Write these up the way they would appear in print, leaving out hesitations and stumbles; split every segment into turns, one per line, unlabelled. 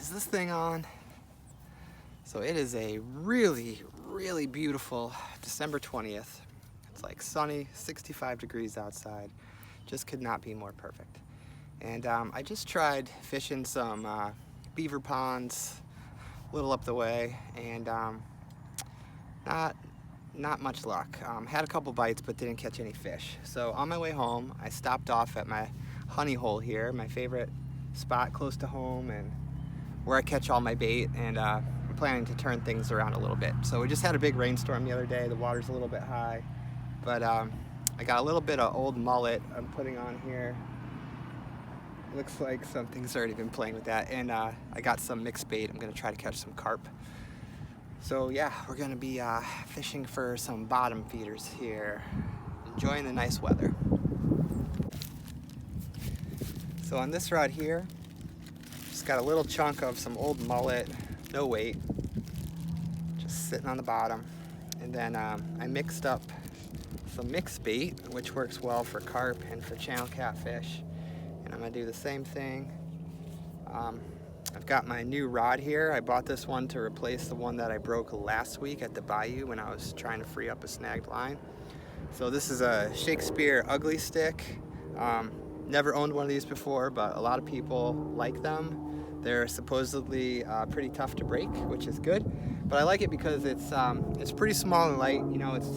is this thing on? So it is a really, really beautiful December 20th. It's like sunny, 65 degrees outside. Just could not be more perfect. And I just tried fishing some beaver ponds a little up the way, and not much luck. Had a couple bites, but didn't catch any fish. So on my way home, I stopped off at my honey hole here, my favorite spot close to home and where I catch all my bait, and I'm planning to turn things around a little bit. So we just had a big rainstorm the other day. The water's a little bit high, but I got a little bit of old mullet I'm putting on here. Looks like something's already been playing with that, and I got some mixed bait. I'm gonna try to catch some carp. So yeah, we're gonna be fishing for some bottom feeders here, enjoying the nice weather. So on this rod here, just got a little chunk of some old mullet, no weight, just sitting on the bottom. And then I mixed up some mixed bait, which works well for carp and for channel catfish. And I'm gonna do the same thing. I've got my new rod here. I bought this one to replace the one that I broke last week at the bayou when I was trying to free up a snagged line. So this is a Shakespeare ugly stick. Never owned one of these before, but a lot of people like them. They're supposedly pretty tough to break, which is good. But I like it because it's pretty small and light. You know, it's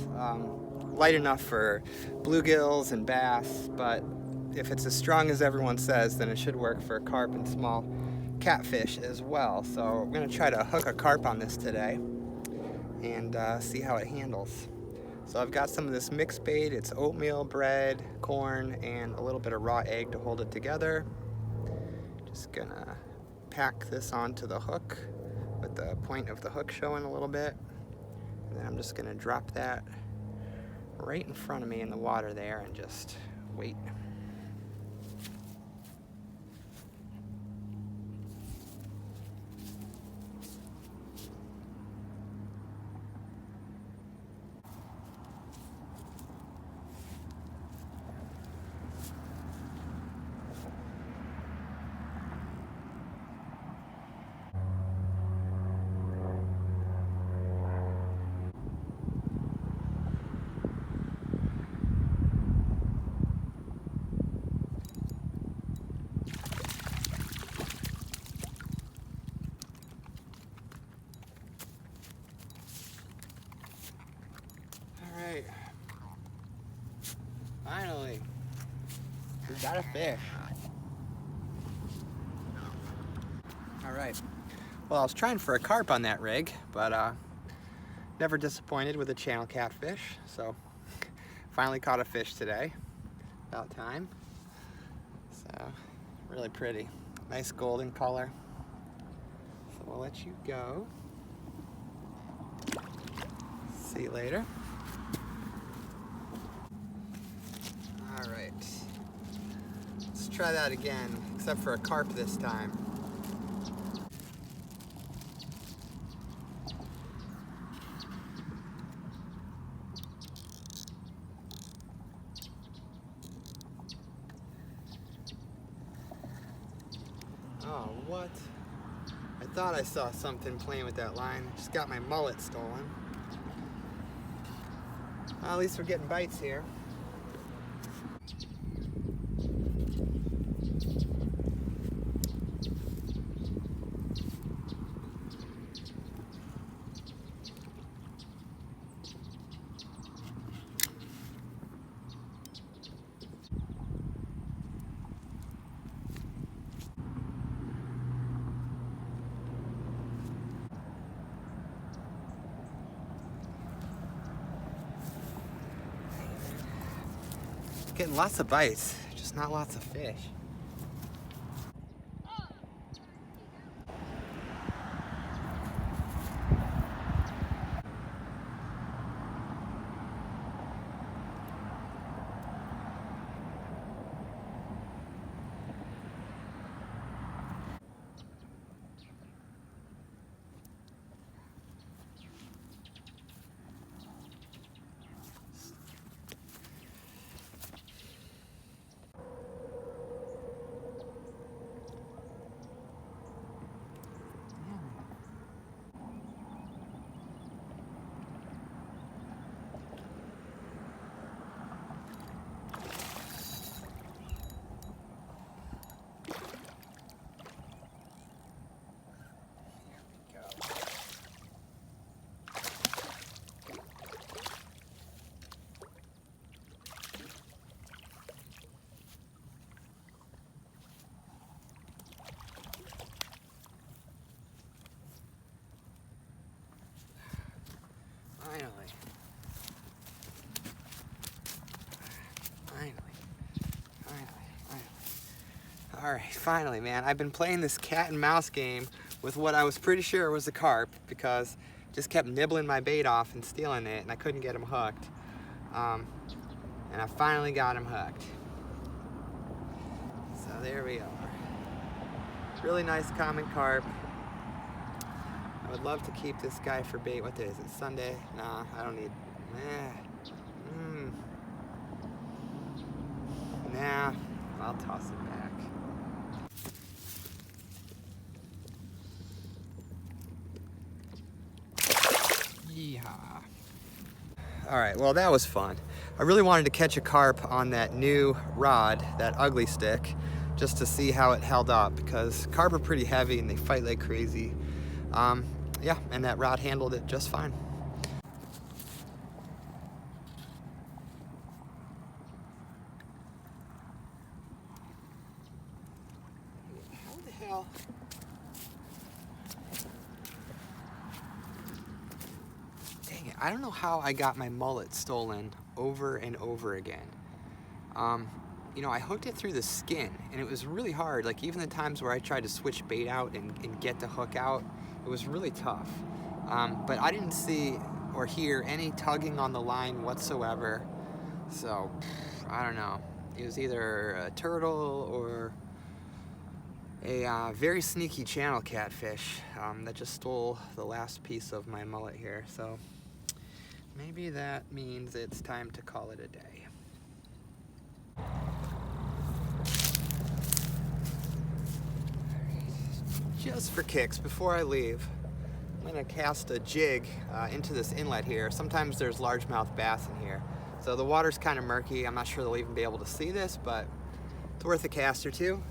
light enough for bluegills and bass, but if it's as strong as everyone says, then it should work for carp and small catfish as well. So we're gonna try to hook a carp on this today and see how it handles. So I've got some of this mixed bait. It's oatmeal, bread, corn, and a little bit of raw egg to hold it together. Just gonna pack this onto the hook with the point of the hook showing a little bit. And then I'm just gonna drop that right in front of me in the water there and just wait. Alright, finally, we got a fish. Alright, well, I was trying for a carp on that rig, but never disappointed with a channel catfish, so finally caught a fish today, about time. So, really pretty, nice golden color. So we'll let you go. See you later. Alright, let's try that again, except for a carp this time. Oh, what? I thought I saw something playing with that line. Just got my mullet stolen. Well, at least we're getting bites here. Getting lots of bites, just not lots of fish. Alright, finally, man. I've been playing this cat and mouse game with what I was pretty sure was a carp because it just kept nibbling my bait off and stealing it, and I couldn't get him hooked. And I finally got him hooked. So there we are. Really nice common carp. I would love to keep this guy for bait. What day is it? Sunday? Nah, I don't need. Nah, I'll toss it back. Yeehaw. All right, well, that was fun. I really wanted to catch a carp on that new rod, that ugly stick, just to see how it held up, because carp are pretty heavy and they fight like crazy. Yeah, and that rod handled it just fine. How the hell? Dang it, I don't know how I got my mullet stolen over and over again. You know, I hooked it through the skin, and it was really hard. Like, even the times where I tried to switch bait out and get the hook out, it was really tough. But I didn't see or hear any tugging on the line whatsoever. So, I don't know. It was either a turtle or a very sneaky channel catfish that just stole the last piece of my mullet here. So, maybe that means it's time to call it a day. Just for kicks, before I leave, I'm gonna cast a jig into this inlet here. Sometimes there's largemouth bass in here. So the water's kind of murky. I'm not sure they'll even be able to see this, but it's worth a cast or two.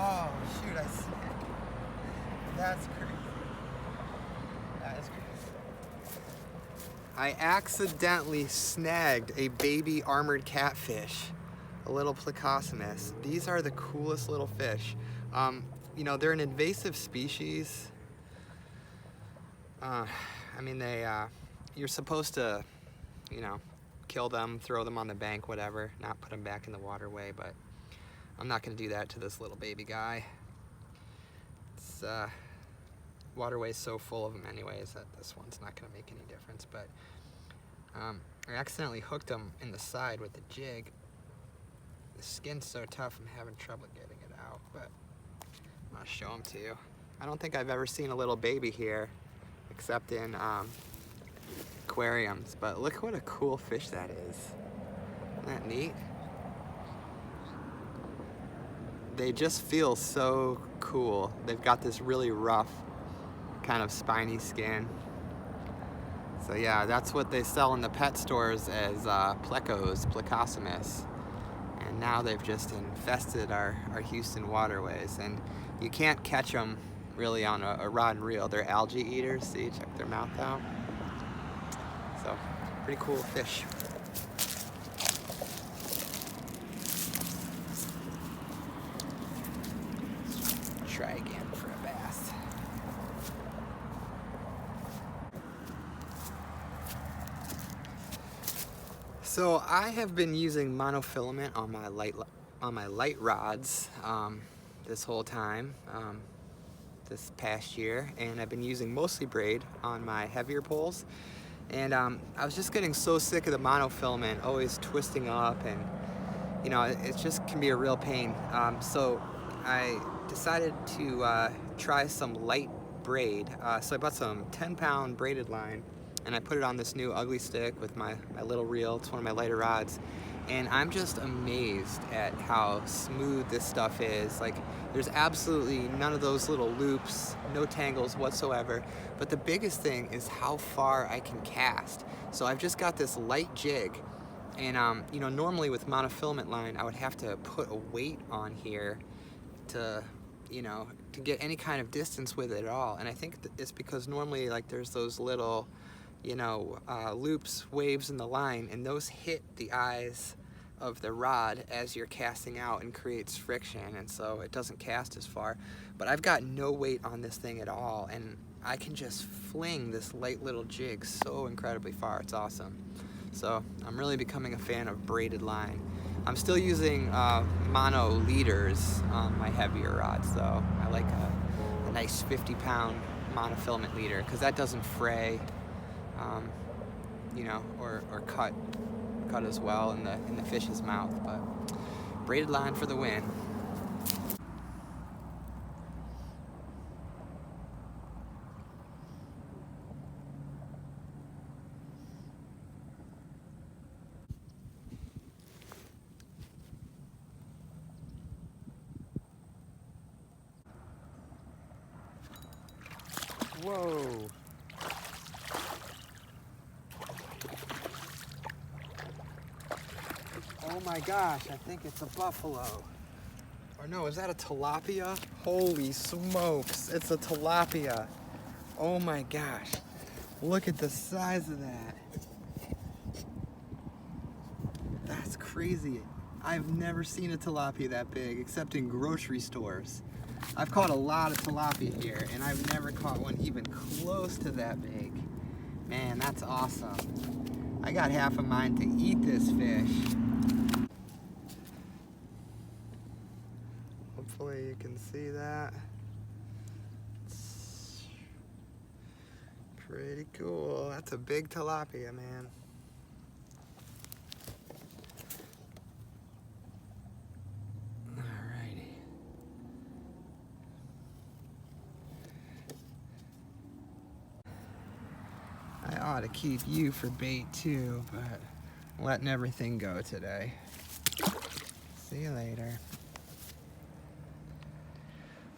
Oh, shoot, I snagged. That's crazy. That is crazy. I accidentally snagged a baby armored catfish, a little Plecostomus. These are the coolest little fish. You know, they're an invasive species. I mean, you're supposed to, you know, kill them, throw them on the bank, whatever, not put them back in the waterway, but I'm not going to do that to this little baby guy. It's waterway's so full of them anyways that this one's not going to make any difference. But I accidentally hooked him in the side with the jig. The skin's so tough I'm having trouble getting it out, but I'm going to show him to you. I don't think I've ever seen a little baby here except in aquariums, but look what a cool fish that is. Isn't that neat? They just feel so cool. They've got this really rough, kind of spiny skin. So yeah, that's what they sell in the pet stores as Plecostomus. And now they've just infested our Houston waterways. And you can't catch them really on a rod and reel. They're algae eaters. See, check their mouth out. So, pretty cool fish. Try again for a bass. So I have been using monofilament on my light rods this whole time, this past year, and I've been using mostly braid on my heavier poles. And I was just getting so sick of the monofilament always twisting up, and you know, it just can be a real pain. So I decided to try some light braid. So I bought some 10-pound braided line, and I put it on this new ugly stick with my little reel. It's one of my lighter rods, and I'm just amazed at how smooth this stuff is. Like, there's absolutely none of those little loops, no tangles whatsoever. But the biggest thing is how far I can cast. So I've just got this light jig, And you know, normally with monofilament line, I would have to put a weight on here to, you know, to get any kind of distance with it at all. And I think it's because normally, like, there's those little, you know, loops, waves in the line, and those hit the eyes of the rod as you're casting out and creates friction, and so it doesn't cast as far. But I've got no weight on this thing at all, and I can just fling this light little jig so incredibly far. It's awesome. So I'm really becoming a fan of braided line. I'm still using mono leaders on my heavier rods though. I like a nice 50-pound monofilament leader because that doesn't fray, you know, or cut as well in the fish's mouth. But braided line for the win. Whoa. Oh my gosh, I think it's a buffalo. Or no, is that a tilapia? Holy smokes, it's a tilapia. Oh my gosh, look at the size of that. That's crazy. I've never seen a tilapia that big, except in grocery stores. I've caught a lot of tilapia here, and I've never caught one even close to that big. Man, that's awesome. I got half of mine to eat this fish. Hopefully you can see that. It's pretty cool. That's a big tilapia, man. I ought to keep you for bait too, but I'm letting everything go today. See you later.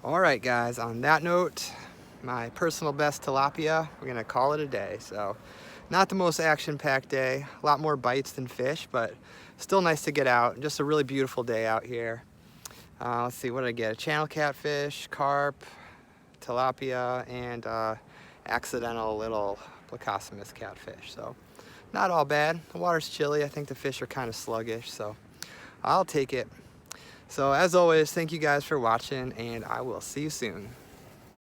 All right, guys, on that note, my personal best tilapia, we're gonna call it a day. So not the most action-packed day, a lot more bites than fish, but still nice to get out. Just a really beautiful day out here. Let's see, what did I get? A channel catfish, carp, tilapia, and accidental little Placosimus catfish. So not all bad. The water's chilly. I think the fish are kind of sluggish, so I'll take it. So as always, thank you guys for watching, and I will see you soon.